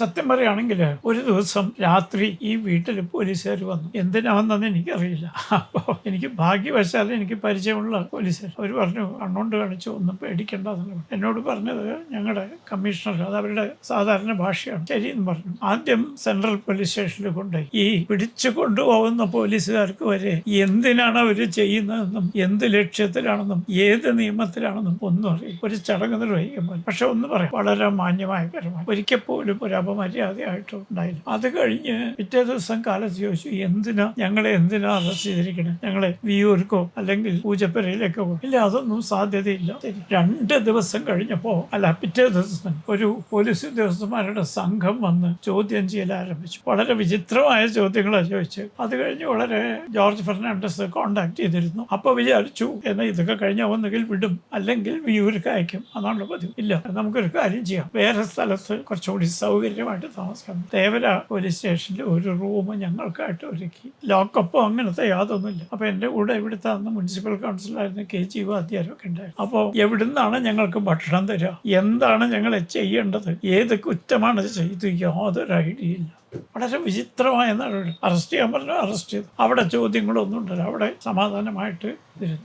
സത്യം പറയുകയാണെങ്കിൽ ഒരു ദിവസം രാത്രി ഈ വീട്ടിൽ പോലീസുകാർ വന്നു. എന്തിനാ വന്നെന്ന് എനിക്കറിയില്ല. അപ്പോൾ എനിക്ക് ഭാഗ്യവശാൽ എനിക്ക് പരിചയമുള്ള പോലീസുകാർ അവർ പറഞ്ഞു, കണ്ണുകൊണ്ട് കാണിച്ചു, ഒന്നും പേടിക്കേണ്ടതെന്ന്. എന്നോട് പറഞ്ഞത് ഞങ്ങളുടെ കമ്മീഷണർ, അത് അവരുടെ സാധാരണ ഭാഷയാണ്, ശരിയെന്ന് പറഞ്ഞു. ആദ്യം സെൻട്രൽ പോലീസ് സ്റ്റേഷനിൽ കൊണ്ടുപോയി ഈ പിടിച്ചു കൊണ്ടുപോകുന്ന പോലീസുകാർക്ക് വരെ എന്തിനാണ് അവർ ചെയ്യുന്നതെന്നും എന്ത് ലക്ഷ്യത്തിലാണെന്നും ഏത് നിയമത്തിലാണെന്നും ഒന്നും അറിയില്ല. ഒരു ചടങ്ങ് നിർവഹിക്കുമ്പോൾ പക്ഷെ ഒന്ന് പറയാം, വളരെ മാന്യമായ പരമായി ഒരിക്കൽ പോലും ഒരു അപമര്യാദയായിട്ട് ഉണ്ടായില്ല. അത് കഴിഞ്ഞ് പിറ്റേ ദിവസം കാലത്ത് ചോദിച്ചു, ഞങ്ങളെ എന്തിനാ അറസ്റ്റ് ചെയ്തിരിക്കണേ, ഞങ്ങളെ വിയൂർക്കോ അല്ലെങ്കിൽ പൂജപ്പുരയിലേക്കോ? ഇല്ല, അതൊന്നും സാധ്യതയില്ല. 2 ദിവസം കഴിഞ്ഞപ്പോ, പിറ്റേ ദിവസം ഒരു പോലീസ് ഉദ്യോഗസ്ഥന്മാരുടെ സംഘം വന്ന് ചോദ്യം ചെയ്യൽ ആരംഭിച്ചു. വളരെ വിചിത്രമായ ചോദ്യങ്ങളാണ് ചോദിച്ചത്. അത് കഴിഞ്ഞ് വളരെ ജോർജ് ഫെർണാണ്ടസ് കോണ്ടാക്ട് ചെയ്തിരുന്നു. അപ്പൊ വിചാരിച്ചു എന്നാൽ ഇതൊക്കെ കഴിഞ്ഞാൽ ഒന്നുകിൽ വിടും അല്ലെങ്കിൽ വിയൂർക്ക് അയക്കും, അതാണ് പതിവ്. ഇല്ല, നമുക്കൊരു കാര്യം ചെയ്യാം, വേറെ സ്ഥലത്ത് കുറച്ചുകൂടി സൗകര്യമായിട്ട് താമസിക്കാം. തേവര പോലീസ് സ്റ്റേഷനിൽ ഒരു റൂം ഞങ്ങൾക്കായിട്ട് ഒരുക്കി. ലോക്കപ്പോ അങ്ങനത്തെ യാതൊന്നുമില്ല. അപ്പൊ എന്റെ കൂടെ ഇവിടുത്തെ അന്ന് മുനിസിപ്പൽ കൗൺസിലായിരുന്ന KG വാദ്യാരൊക്കെ ഉണ്ടായിരുന്നു. അപ്പോൾ എവിടുന്നാണ് ഞങ്ങൾക്ക് ഭക്ഷണം തരിക, എന്താണ് ഞങ്ങളെ ചെയ്യേണ്ടത്, ഏത് കുറ്റമാണ് ചെയ്ത്, യാതൊരു ഐഡിയ ഇല്ല. വളരെ വിചിത്രമായ നടപടി. അറസ്റ്റ് ചെയ്യാൻ പറഞ്ഞു, അറസ്റ്റ് ചെയ്തു. അവിടെ ചോദ്യങ്ങളൊന്നും ഉണ്ടല്ലോ, അവിടെ സമാധാനമായിട്ട് ഇരുന്നു.